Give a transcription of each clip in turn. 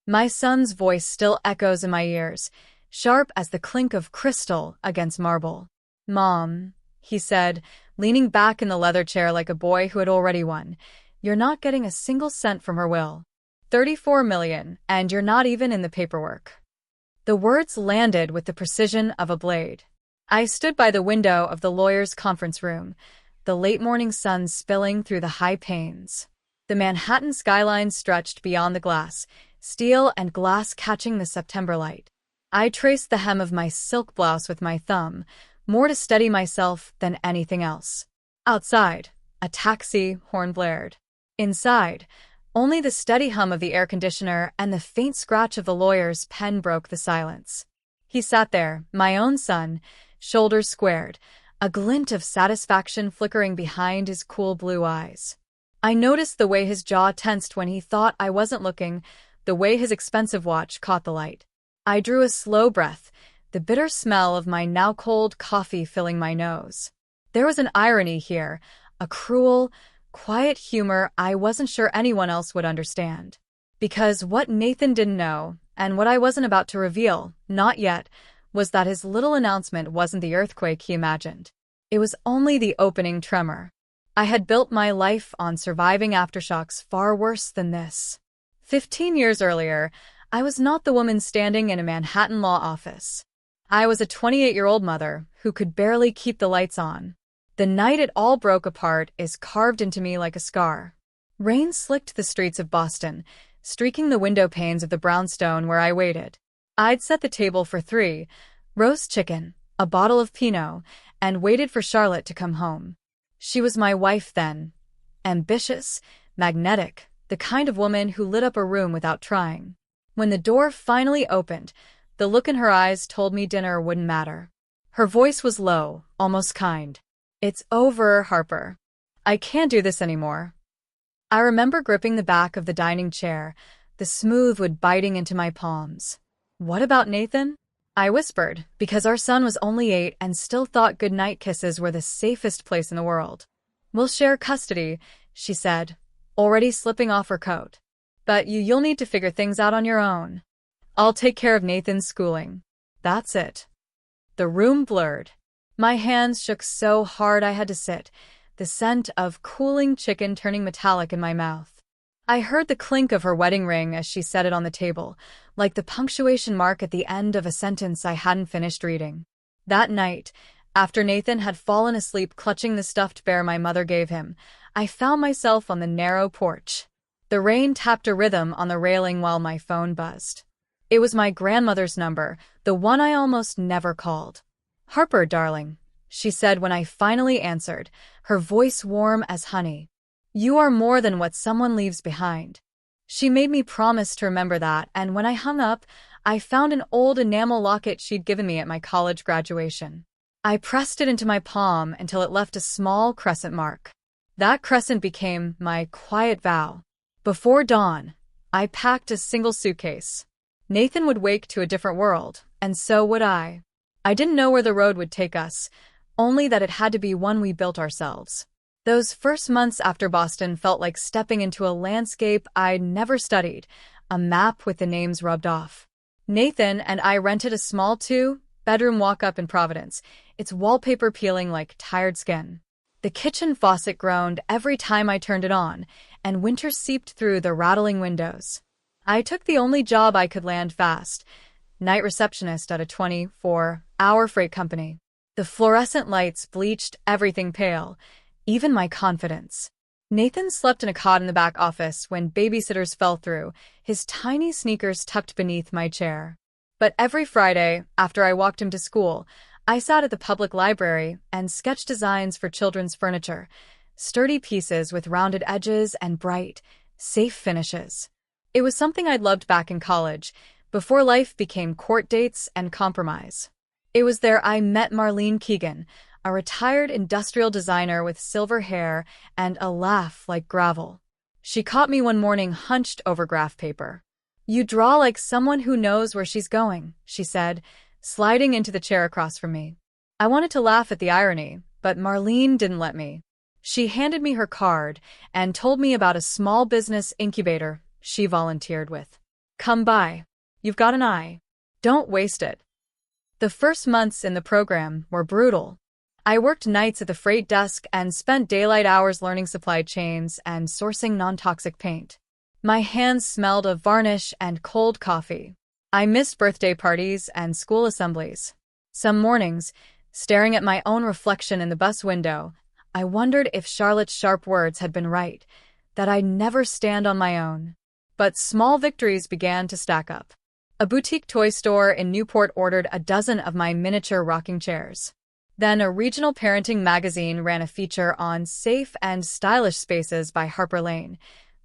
My son's voice still echoes in my ears, sharp as the clink of crystal against marble. "Mom," he said, leaning back in the leather chair like a boy who had already won, "you're not getting a single cent from her will. 34 million, and you're not even in the paperwork." The words landed with the precision of a blade. I stood by the window of the lawyer's conference room, the late morning sun spilling through the high panes. The Manhattan skyline stretched beyond the glass, steel and glass catching the September light. I traced the hem of my silk blouse with my thumb, more to steady myself than anything else. Outside, a taxi horn blared. Inside, only the steady hum of the air conditioner and the faint scratch of the lawyer's pen broke the silence. He sat there, my own son, shoulders squared, a glint of satisfaction flickering behind his cool blue eyes. I noticed the way his jaw tensed when he thought I wasn't looking, the way his expensive watch caught the light. I drew a slow breath, the bitter smell of my now cold coffee filling my nose. There was an irony here, a cruel, quiet humor I wasn't sure anyone else would understand. Because what Nathan didn't know, and what I wasn't about to reveal, not yet, was that his little announcement wasn't the earthquake he imagined. It was only the opening tremor. I had built my life on surviving aftershocks far worse than this. 15 years earlier, I was not the woman standing in a Manhattan law office. I was a 28-year-old mother who could barely keep the lights on. The night it all broke apart is carved into me like a scar. Rain slicked the streets of Boston, streaking the window panes of the brownstone where I waited. I'd set the table for 3, roast chicken, a bottle of Pinot, and waited for Charlotte to come home. She was my wife then. Ambitious, magnetic, the kind of woman who lit up a room without trying. When the door finally opened, the look in her eyes told me dinner wouldn't matter. Her voice was low, almost kind. "It's over, Harper. I can't do this anymore." I remember gripping the back of the dining chair, the smooth wood biting into my palms. "What about Nathan?" I whispered, because our son was only 8 and still thought goodnight kisses were the safest place in the world. "We'll share custody," she said, already slipping off her coat. "But you'll need to figure things out on your own. I'll take care of Nathan's schooling." That's it. The room blurred. My hands shook so hard I had to sit, the scent of cooling chicken turning metallic in my mouth. I heard the clink of her wedding ring as she set it on the table, like the punctuation mark at the end of a sentence I hadn't finished reading. That night, after Nathan had fallen asleep clutching the stuffed bear my mother gave him, I found myself on the narrow porch. The rain tapped a rhythm on the railing while my phone buzzed. It was my grandmother's number, the one I almost never called. "Harper, darling," she said when I finally answered, her voice warm as honey. "You are more than what someone leaves behind." She made me promise to remember that, and when I hung up, I found an old enamel locket she'd given me at my college graduation. I pressed it into my palm until it left a small crescent mark. That crescent became my quiet vow. Before dawn, I packed a single suitcase. Nathan would wake to a different world, and so would I. I didn't know where the road would take us, only that it had to be one we built ourselves. Those first months after Boston felt like stepping into a landscape I'd never studied, a map with the names rubbed off. Nathan and I rented a small 2-bedroom walk-up in Providence, its wallpaper peeling like tired skin. The kitchen faucet groaned every time I turned it on, and winter seeped through the rattling windows. I took the only job I could land fast, night receptionist at a 24-hour freight company. The fluorescent lights bleached everything pale, even my confidence. Nathan slept in a cot in the back office when babysitters fell through, his tiny sneakers tucked beneath my chair. But every Friday, after I walked him to school, I sat at the public library and sketched designs for children's furniture, sturdy pieces with rounded edges and bright, safe finishes. It was something I'd loved back in college, before life became court dates and compromise. It was there I met Marlene Keegan, a retired industrial designer with silver hair and a laugh like gravel. She caught me one morning hunched over graph paper. "You draw like someone who knows where she's going," she said, sliding into the chair across from me. I wanted to laugh at the irony, but Marlene didn't let me. She handed me her card and told me about a small business incubator she volunteered with. Come by. You've got an eye. Don't waste it. The first months in the program were brutal. I worked nights at the freight desk and spent daylight hours learning supply chains and sourcing non-toxic paint. My hands smelled of varnish and cold coffee. I missed birthday parties and school assemblies. Some mornings, staring at my own reflection in the bus window, I wondered if Charlotte's sharp words had been right, that I'd never stand on my own. But small victories began to stack up. A boutique toy store in Newport ordered a dozen of my miniature rocking chairs. Then a regional parenting magazine ran a feature on safe and stylish spaces by Harper Lane,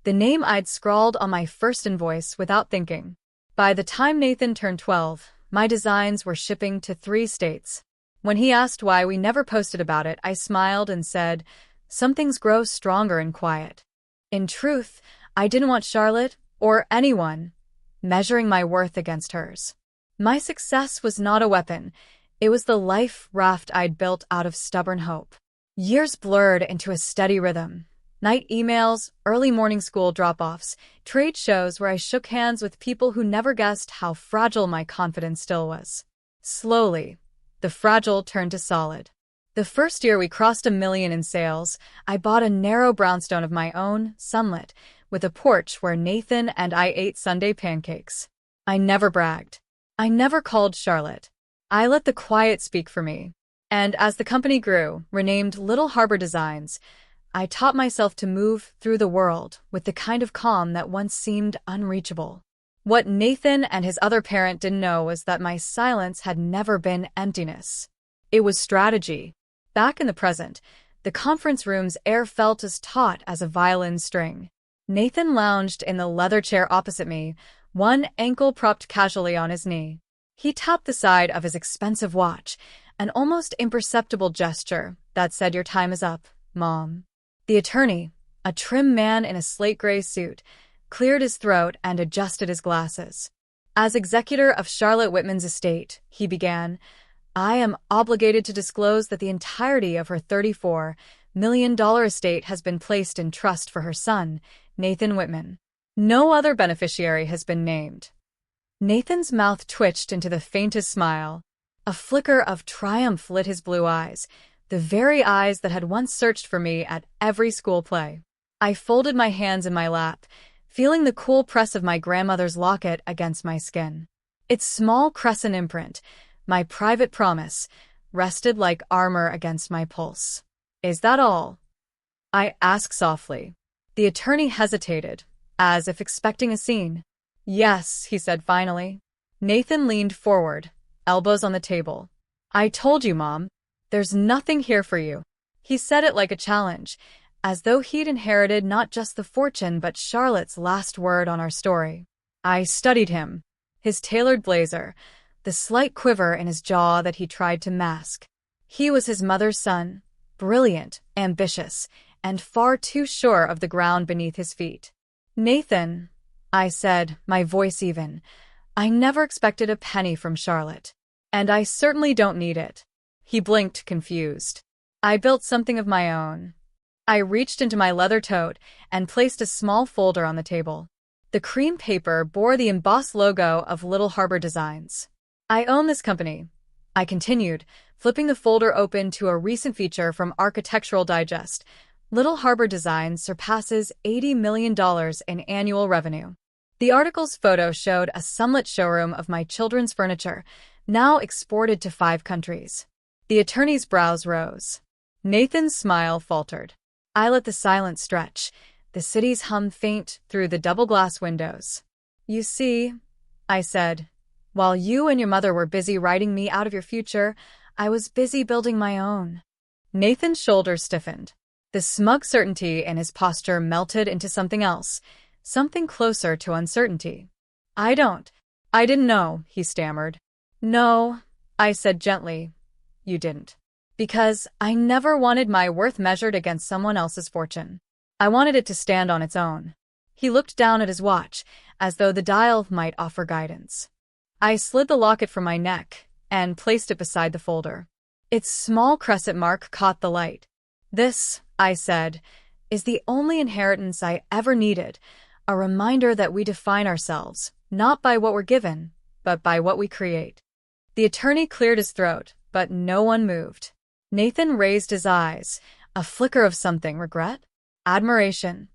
the name I'd scrawled on my first invoice without thinking. By the time Nathan turned 12, my designs were shipping to 3 states. When he asked why we never posted about it, I smiled and said, "Some things grow stronger in quiet." In truth, I didn't want Charlotte, or anyone, measuring my worth against hers. My success was not a weapon. It was the life raft I'd built out of stubborn hope. Years blurred into a steady rhythm. Night emails, early morning school drop-offs, trade shows where I shook hands with people who never guessed how fragile my confidence still was. Slowly, the fragile turned to solid. The first year we crossed $1 million in sales, I bought a narrow brownstone of my own, sunlit, with a porch where Nathan and I ate Sunday pancakes. I never bragged. I never called Charlotte. I let the quiet speak for me. And as the company grew, renamed Little Harbor Designs, I taught myself to move through the world with the kind of calm that once seemed unreachable. What Nathan and his other parent didn't know was that my silence had never been emptiness. It was strategy. Back in the present, the conference room's air felt as taut as a violin string. Nathan lounged in the leather chair opposite me, one ankle propped casually on his knee. He tapped the side of his expensive watch, an almost imperceptible gesture that said, "Your time is up, Mom." The attorney, a trim man in a slate-gray suit, cleared his throat and adjusted his glasses. "As executor of Charlotte Whitman's estate," he began, "I am obligated to disclose that the entirety of her $34 million estate has been placed in trust for her son, Nathan Whitman. No other beneficiary has been named." Nathan's mouth twitched into the faintest smile. A flicker of triumph lit his blue eyes, the very eyes that had once searched for me at every school play. I folded my hands in my lap, feeling the cool press of my grandmother's locket against my skin. Its small crescent imprint, my private promise, rested like armor against my pulse. "Is that all?" I asked softly. The attorney hesitated, as if expecting a scene. "Yes," he said finally. Nathan leaned forward, elbows on the table. "I told you, Mom. There's nothing here for you." He said it like a challenge, as though he'd inherited not just the fortune but Charlotte's last word on our story. I studied him. His tailored blazer, the slight quiver in his jaw that he tried to mask. He was his mother's son, brilliant, ambitious, and far too sure of the ground beneath his feet. "Nathan," I said, my voice even, "I never expected a penny from Charlotte. And I certainly don't need it." He blinked, confused. "I built something of my own." I reached into my leather tote and placed a small folder on the table. The cream paper bore the embossed logo of Little Harbor Designs. "I own this company," I continued, flipping the folder open to a recent feature from Architectural Digest. "Little Harbor Designs surpasses $80 million in annual revenue." The article's photo showed a sunlit showroom of my children's furniture, now exported to 5 countries. The attorney's brows rose. Nathan's smile faltered. I let the silence stretch, the city's hum faint through the double-glass windows. "You see," I said, "while you and your mother were busy writing me out of your future, I was busy building my own." Nathan's shoulders stiffened. The smug certainty in his posture melted into something else, something closer to uncertainty. I didn't know," he stammered. "No," I said gently, "you didn't. Because I never wanted my worth measured against someone else's fortune. I wanted it to stand on its own." He looked down at his watch, as though the dial might offer guidance. I slid the locket from my neck and placed it beside the folder. Its small crescent mark caught the light. "This," I said, "is the only inheritance I ever needed, a reminder that we define ourselves, Not by what we're given, but by what we create. The attorney cleared his throat, but no one moved. Nathan raised his eyes, a flicker of something, regret? Admiration.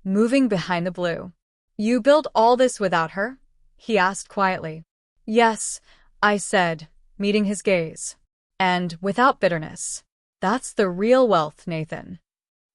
Moving behind the blue. You built all this without her? He asked quietly. Yes, I said, meeting his gaze. And without bitterness. That's the real wealth, Nathan.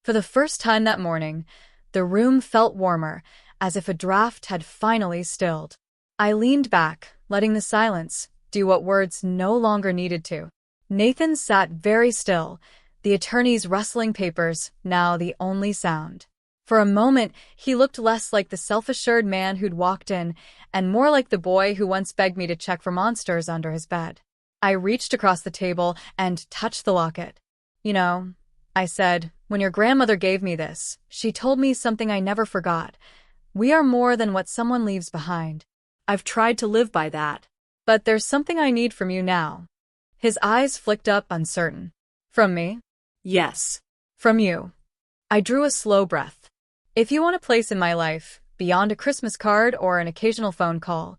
For the first time that morning, the room felt warmer, as if a draft had finally stilled. I leaned back, letting the silence do what words no longer needed to. Nathan sat very still, the attorney's rustling papers now the only sound. For a moment, he looked less like the self-assured man who'd walked in, and more like the boy who once begged me to check for monsters under his bed. I reached across the table and touched the locket. You know, I said, when your grandmother gave me this, she told me something I never forgot. We are more than what someone leaves behind. I've tried to live by that. But there's something I need from you now. His eyes flicked up, uncertain. From me? Yes. From you. I drew a slow breath. If you want a place in my life, beyond a Christmas card or an occasional phone call,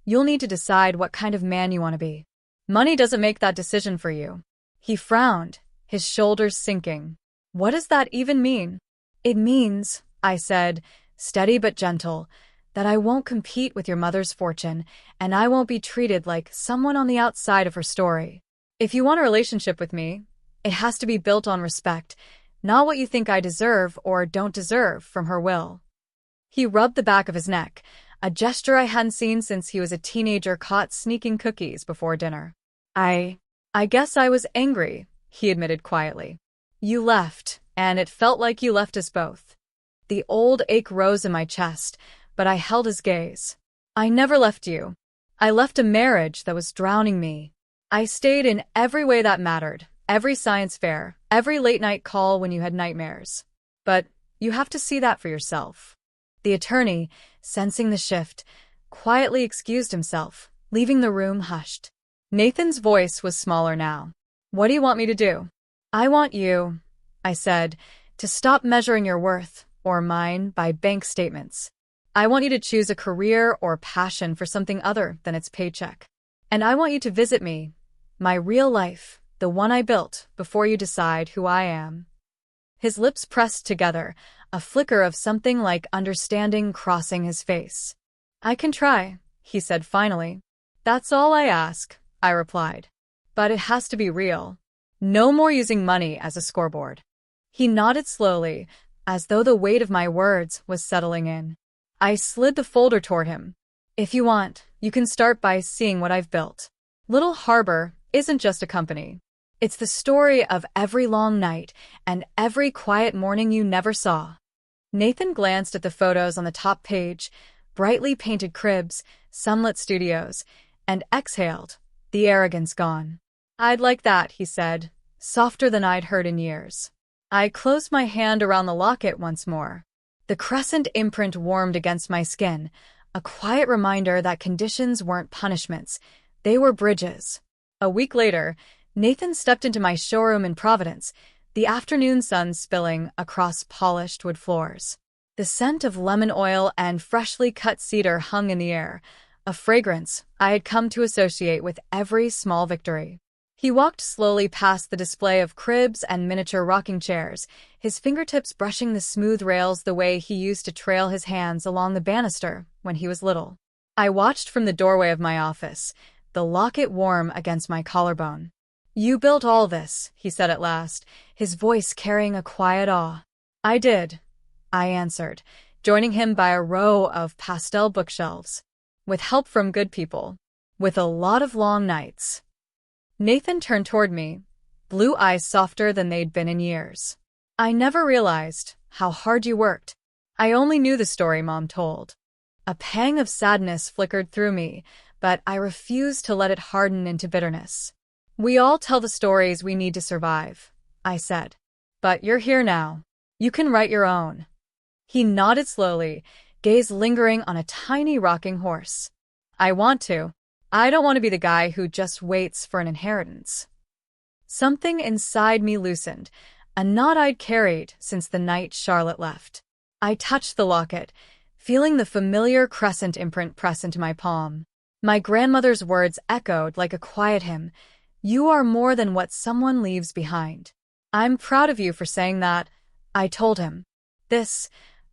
you'll need to decide what kind of man you want to be. Money doesn't make that decision for you. He frowned, his shoulders sinking. What does that even mean? It means, I said, steady but gentle, that I won't compete with your mother's fortune, and I won't be treated like someone on the outside of her story. If you want a relationship with me, it has to be built on respect, not what you think I deserve or don't deserve from her will. He rubbed the back of his neck, a gesture I hadn't seen since he was a teenager caught sneaking cookies before dinner. I guess I was angry, he admitted quietly. You left, and it felt like you left us both. The old ache rose in my chest, but I held his gaze. I never left you. I left a marriage that was drowning me. I stayed in every way that mattered, every science fair, every late-night call when you had nightmares. But you have to see that for yourself. The attorney, sensing the shift, quietly excused himself, leaving the room hushed. Nathan's voice was smaller now. What do you want me to do? I want you, I said, to stop measuring your worth, or mine, by bank statements. I want you to choose a career or passion for something other than its paycheck. And I want you to visit me, my real life, the one I built, before you decide who I am. His lips pressed together, a flicker of something like understanding crossing his face. I can try, he said finally. That's all I ask, I replied. But it has to be real. No more using money as a scoreboard. He nodded slowly, as though the weight of my words was settling in. I slid the folder toward him. If you want, you can start by seeing what I've built. Little Harbor isn't just a company. It's the story of every long night and every quiet morning you never saw. Nathan glanced at the photos on the top page, brightly painted cribs, sunlit studios, and exhaled, the arrogance gone. I'd like that, he said, softer than I'd heard in years. I closed my hand around the locket once more. The crescent imprint warmed against my skin, a quiet reminder that conditions weren't punishments, they were bridges. A week later, Nathan stepped into my showroom in Providence, the afternoon sun spilling across polished wood floors. The scent of lemon oil and freshly cut cedar hung in the air, a fragrance I had come to associate with every small victory. He walked slowly past the display of cribs and miniature rocking chairs, his fingertips brushing the smooth rails the way he used to trail his hands along the banister when he was little. I watched from the doorway of my office, the locket warm against my collarbone. You built all this, he said at last, his voice carrying a quiet awe. I did, I answered, joining him by a row of pastel bookshelves. With help from good people. With a lot of long nights. Nathan turned toward me, blue eyes softer than they'd been in years. I never realized how hard you worked. I only knew the story Mom told. A pang of sadness flickered through me, but I refused to let it harden into bitterness. We all tell the stories we need to survive, I said. But you're here now. You can write your own. He nodded slowly, gaze lingering on a tiny rocking horse. I want to. I don't want to be the guy who just waits for an inheritance. Something inside me loosened, a knot I'd carried since the night Charlotte left. I touched the locket, feeling the familiar crescent imprint press into my palm. My grandmother's words echoed like a quiet hymn. You are more than what someone leaves behind. I'm proud of you for saying that, I told him.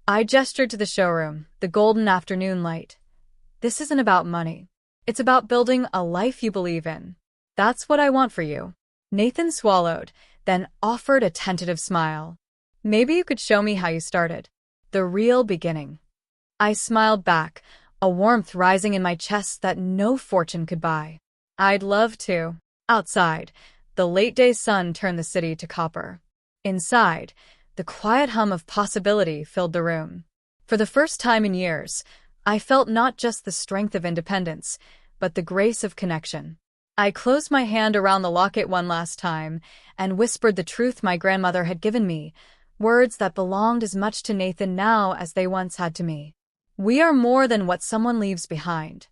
I gestured to the showroom, the golden afternoon light. This isn't about money. It's about building a life you believe in. That's what I want for you. Nathan swallowed, then offered a tentative smile. Maybe you could show me how you started. The real beginning. I smiled back, a warmth rising in my chest that no fortune could buy. I'd love to. Outside, the late-day sun turned the city to copper. Inside, the quiet hum of possibility filled the room. For the first time in years, I felt not just the strength of independence, but the grace of connection. I closed my hand around the locket one last time and whispered the truth my grandmother had given me, words that belonged as much to Nathan now as they once had to me. We are more than what someone leaves behind.